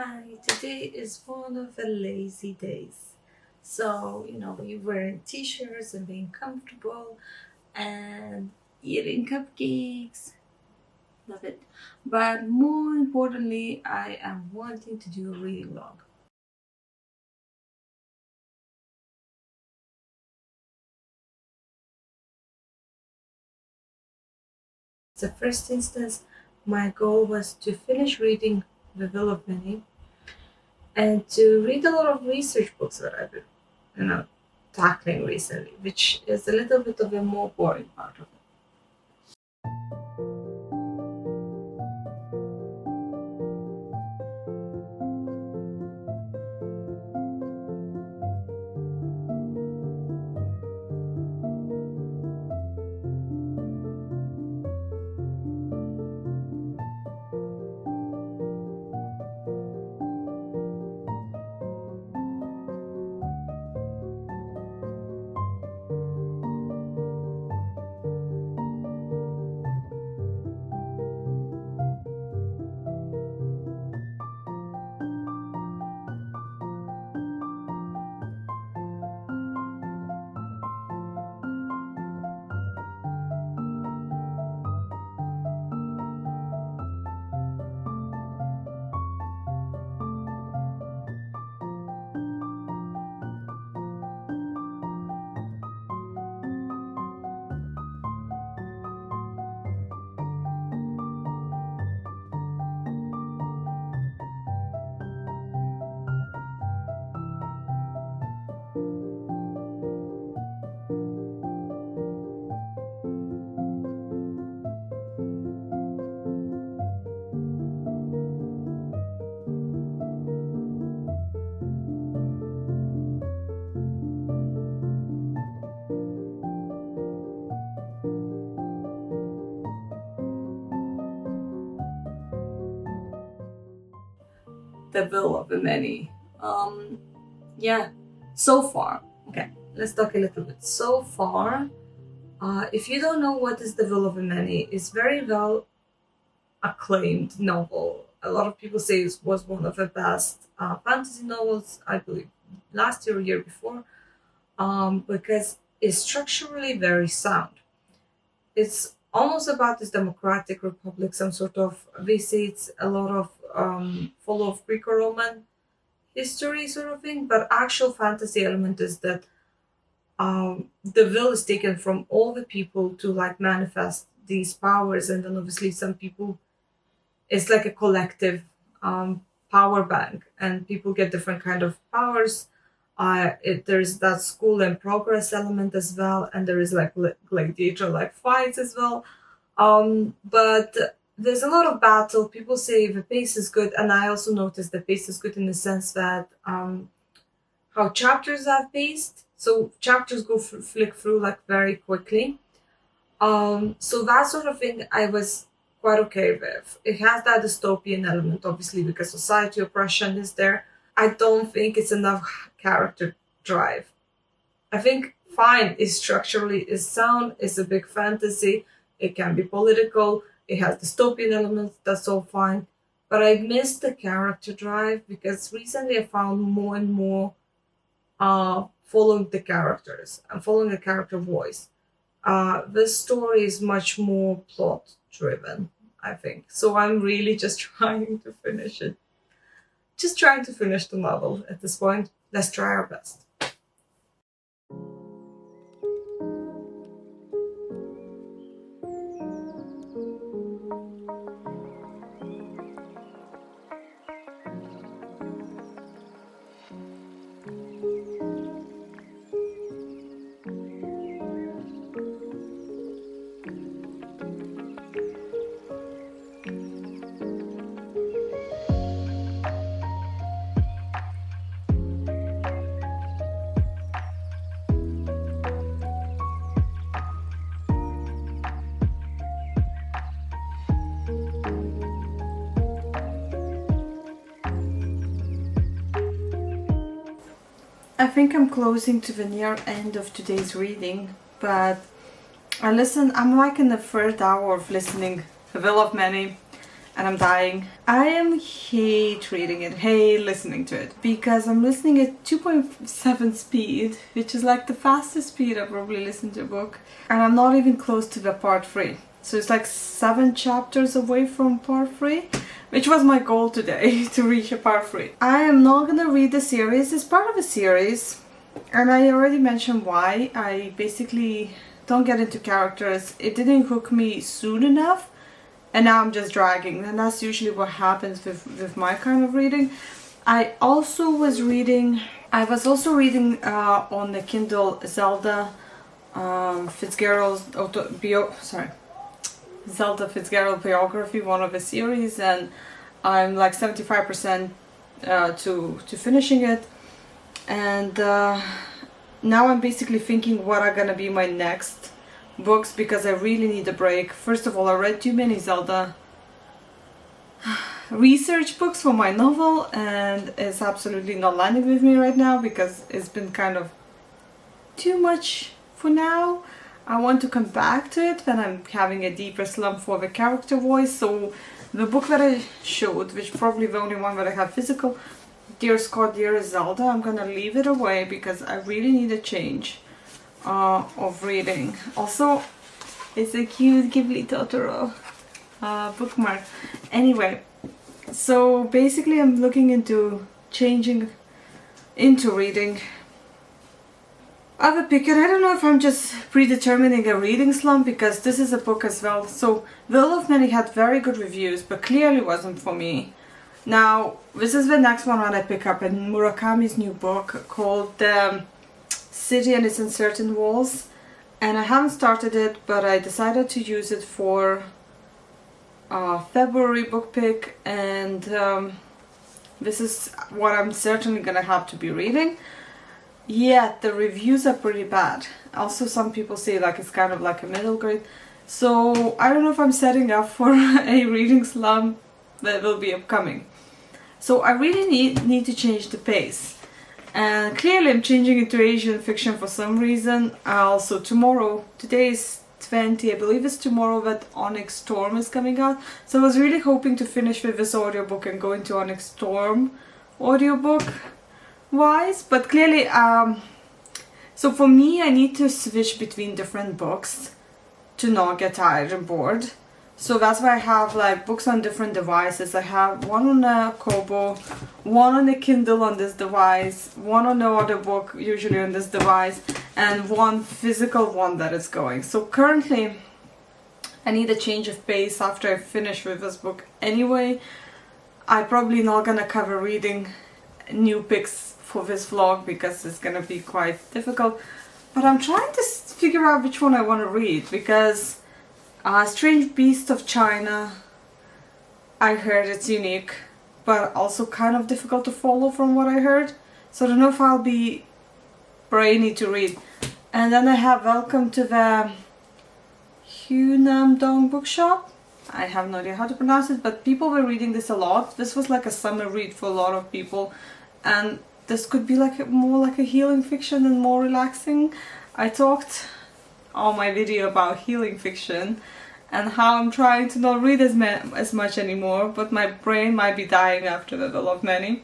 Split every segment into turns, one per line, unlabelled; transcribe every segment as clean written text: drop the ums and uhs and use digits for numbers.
Hi, today is one of the lazy days. So, we're wearing t shirts and being comfortable and eating cupcakes. Love it. But more importantly, I am wanting to do a reading log. The first instance, my goal was to finish reading The Will of Many and to read a lot of research books that I've been, you know, tackling recently, which is a little bit of a more boring part of it. The Will of the Many. Um, yeah, so far. Okay, let's talk a little bit. So far, if you don't know what is The Will of the Many, it's very well acclaimed novel. A lot of people say it was one of the best fantasy novels, I believe, last year or year before, because it's structurally very sound. It's almost about this democratic republic, some sort of, they say it's a lot of full of Greco-Roman history sort of thing, but actual fantasy element is that the will is taken from all the people to like manifest these powers, and then obviously some people, it's like a collective power bank, and people get different kind of powers. There's that school and progress element as well, and there is like gladiator like fights as well. But there's a lot of battle. People say the pace is good, and I also noticed the pace is good in the sense that how chapters are paced. So chapters go flick through like very quickly. So that sort of thing I was quite okay with. It has that dystopian element, obviously, because society oppression is there. I don't think it's enough character drive. I think fine is structurally is sound, is a big fantasy, it can be political, it has dystopian elements, that's all fine. But I missed the character drive because recently I found more and more following the characters and following the character voice. This story is much more plot driven, I think. So I'm really just trying to finish it. Just trying to finish the novel at this point. Let's try our best. I think I'm closing to the near end of today's reading, but I'm like in the third hour of listening The Will of Many,
and I'm dying. I am hate reading it, hate listening to it, because I'm listening at 2.7 speed, which is like the fastest speed I've probably listened to a book, and I'm not even close to the part 3. So it's like 7 chapters away from part 3, which was my goal today, to reach a part 3. I am not gonna read the series, it's part of a series, and I already mentioned why. I basically don't get into characters, it didn't hook me soon enough, and now I'm just dragging, and that's usually what happens with my kind of reading. I was also reading on the Kindle Zelda Zelda Fitzgerald biography, one of the series, and I'm like 75% to finishing it, and now I'm basically thinking what are gonna be my next books, because I really need a break. First of all, I read too many Zelda research books for my novel, and it's absolutely not landing with me right now because it's been kind of too much for now. I want to come back to it when I'm having a deeper slump for the character voice. So the book that I showed, which is probably the only one that I have physical, Dear Scott, Dear Zelda, I'm gonna leave it away because I really need a change of reading. Also, it's a cute Ghibli Totoro bookmark. Anyway, so basically I'm looking into changing into reading. I have a pick, and I don't know if I'm just predetermining a reading slump, because this is a book as well. So Will of Many had very good reviews, but clearly wasn't for me. Now, this is the next one that I pick up, in Murakami's new book called City and Its Uncertain Walls, and I haven't started it, but I decided to use it for February book pick, and this is what I'm certainly gonna have to be reading. Yeah, the reviews are pretty bad. Also, some people say like it's kind of like a middle grade, so I don't know if I'm setting up for a reading slump that will be upcoming. So I really need to change the pace. And clearly I'm changing into Asian fiction for some reason. Also tomorrow, today is 20, I believe it's tomorrow that Onyx Storm is coming out. So I was really hoping to finish with this audiobook and go into Onyx Storm audiobook wise. But clearly, so for me I need to switch between different books to not get tired and bored. So that's why I have like books on different devices. I have one on a Kobo, one on a Kindle on this device, one on the other book usually on this device, and one physical one that is going. So currently I need a change of pace after I finish with this book anyway. I'm probably not gonna cover reading new picks for this vlog because it's gonna be quite difficult. But I'm trying to figure out which one I want to read, because Strange Beast of China, I heard it's unique, but also kind of difficult to follow from what I heard. So I don't know if I'll be brainy to read. And then I have Welcome to the Hunam Dong Bookshop. I have no idea how to pronounce it, but people were reading this a lot. This was like a summer read for a lot of people, and this could be like more like a healing fiction and more relaxing. I talked on my video about healing fiction and how I'm trying to not read as much anymore, but my brain might be dying after the Will of Many.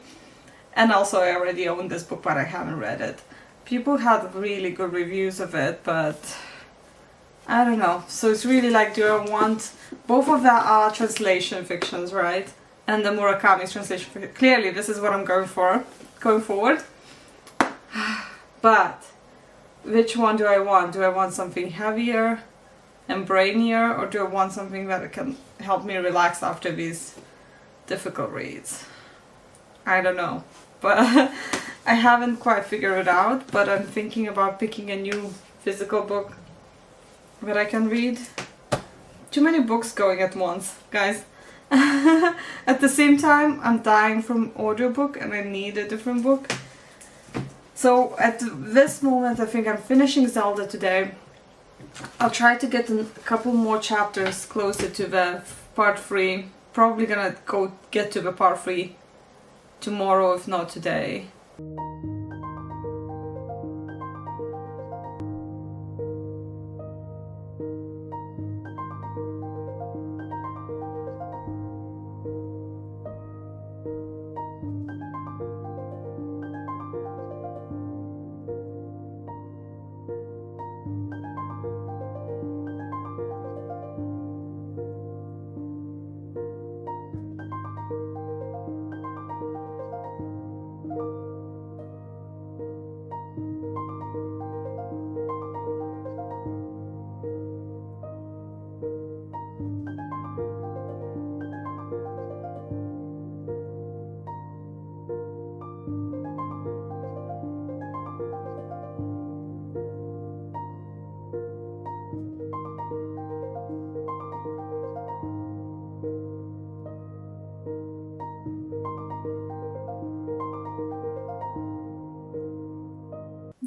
And also I already own this book, but I haven't read it. People had really good reviews of it, but I don't know. So it's really like, do I want... Both of that are translation fictions, right? And the Murakami's translation fiction. Clearly this is what I'm going for, going forward. But which one do I want? Do I want something heavier and brainier, or do I want something that can help me relax after these difficult reads? I don't know, but I haven't quite figured it out, but I'm thinking about picking a new physical book that I can read. Too many books going at once, guys. At the same time, I'm dying from audiobook and I need a different book. So at this moment I think I'm finishing Zelda today. I'll try to get a couple more chapters closer to the part 3. Probably gonna go get to the part 3 tomorrow, if not today.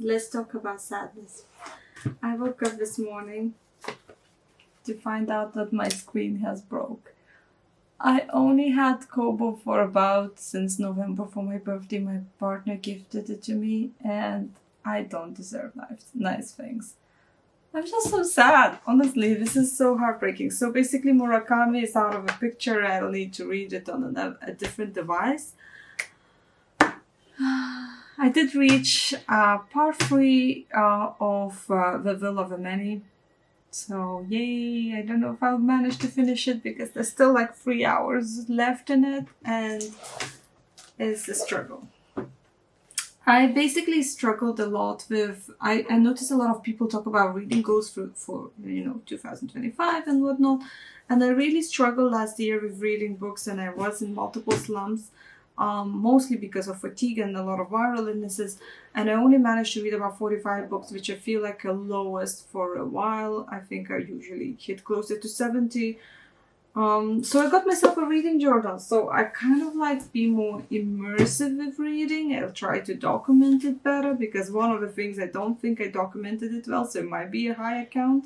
let's talk about sadness. I woke up this morning to find out that my screen has broke. I only had Kobo for about since November for my birthday. My partner gifted it to me, and I don't deserve nice things. I'm just so sad. Honestly, this is so heartbreaking. So basically, Murakami is out of a picture. I'll need to read it on a different device. I did reach part 3 of The Will of a Many. So yay, I don't know if I'll manage to finish it because there's still like 3 hours left in it and it's a struggle. I basically struggled a lot with, I noticed a lot of people talk about reading goals for 2025 and whatnot. And I really struggled last year with reading books and I was in multiple slumps. Mostly because of fatigue and a lot of viral illnesses, and I only managed to read about 45 books, which I feel like a lowest for a while. I think I usually hit closer to 70. So I got myself a reading journal, so I kind of like be more immersive with reading. I'll try to document it better because one of the things I don't think I documented it well, so it might be a high account.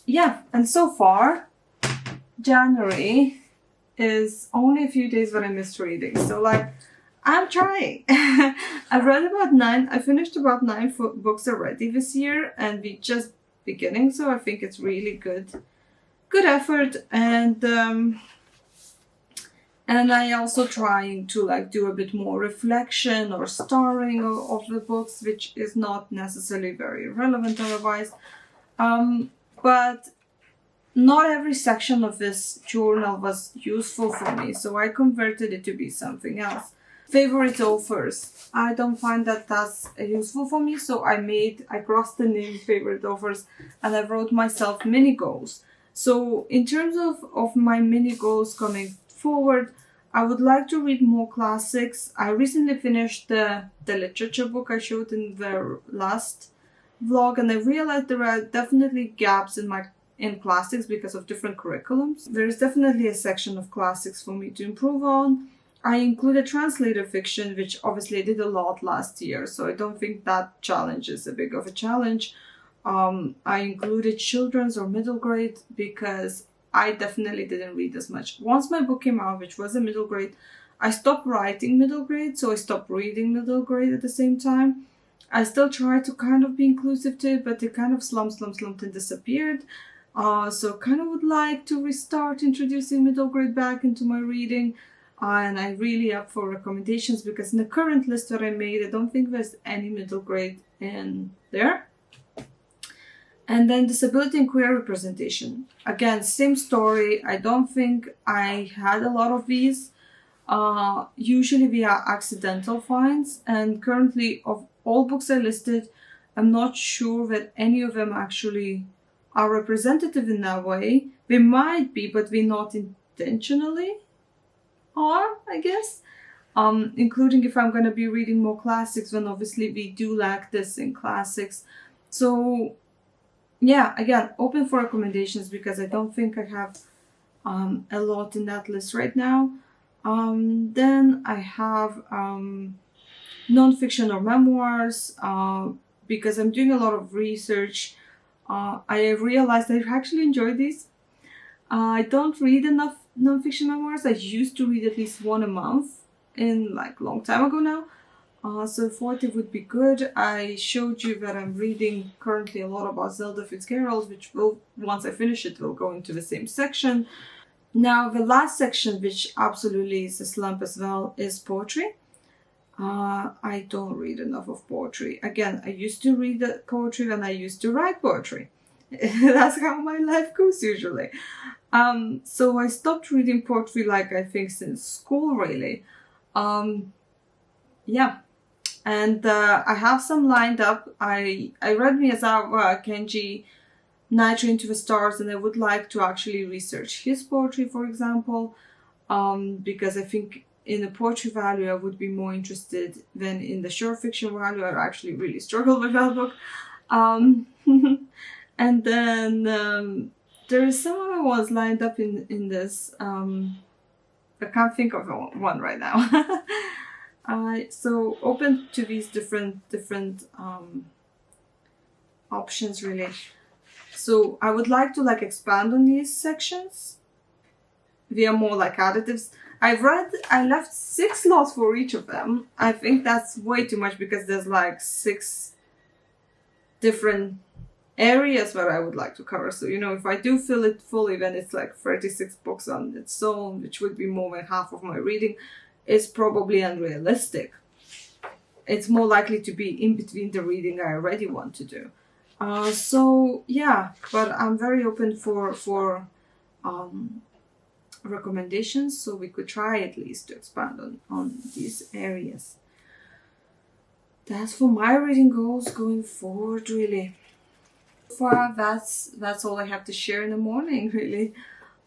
Yeah, and so far, January is only a few days that I missed reading. So like, I'm trying. I've read about 9, I finished about 9 books already this year and we just beginning. So I think it's really good effort. And I also trying to like do a bit more reflection or starring of the books, which is not necessarily very relevant otherwise. But not every section of this journal was useful for me, so I converted it to be something else. Favorite authors. I don't find that that's useful for me, so I crossed the name favorite authors and I wrote myself mini goals. So in terms of my mini goals coming forward, I would like to read more classics. I recently finished the literature book I showed in the last vlog, and I realized there are definitely gaps in classics because of different curriculums. There is definitely a section of classics for me to improve on. I included translator fiction, which obviously I did a lot last year, so I don't think that challenge is a big of a challenge. I included children's or middle grade because I definitely didn't read as much. Once my book came out, which was a middle grade, I stopped writing middle grade, so I stopped reading middle grade at the same time. I still tried to kind of be inclusive to it, but it kind of slumped and disappeared. So kind of would like to restart introducing middle grade back into my reading. And I'm really up for recommendations because in the current list that I made, I don't think there's any middle grade in there. And then disability and queer representation. Again, same story. I don't think I had a lot of these. Usually we are accidental finds. And currently of all books I listed, I'm not sure that any of them actually are representative in that way. They might be, but we not intentionally are, I guess. Including if I'm going to be reading more classics, then obviously we do lack this in classics. So yeah, again, open for recommendations because I don't think I have a lot in that list right now. Then I have nonfiction or memoirs because I'm doing a lot of research. I realized I actually enjoy these. I don't read enough nonfiction memoirs. I used to read at least one a month in like long time ago now. So I thought it would be good. I showed you that I'm reading currently a lot about Zelda Fitzgerald, which will, once I finish it, will go into the same section. Now, the last section, which absolutely is a slump as well, is poetry. I don't read enough of poetry. Again, I used to read poetry and I used to write poetry. That's how my life goes usually. So I stopped reading poetry like I think since school really. Yeah. And I have some lined up. I read Miyazawa Kenji Night Train to the Stars, and I would like to actually research his poetry, for example, because I think in the poetry value I would be more interested than in the short fiction value. I actually really struggle with that book. And then there is some other ones lined up in this. I can't think of one right now. So open to these different options really. So I would like to like expand on these sections via more like additives. I left 6 slots for each of them. I think that's way too much because there's like 6 different areas where I would like to cover. So, you know, if I do fill it fully, then it's like 36 books on its own, which would be more than half of my reading. It's probably unrealistic. It's more likely to be in between the reading I already want to do. So yeah, but I'm very open for recommendations, so we could try at least to expand on these areas. That's for my reading goals going forward, really. So far, that's all I have to share in the morning, really.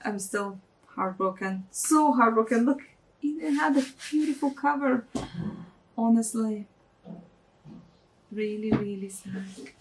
I'm still heartbroken. So heartbroken. Look, it had a beautiful cover. Honestly. Really, really sad.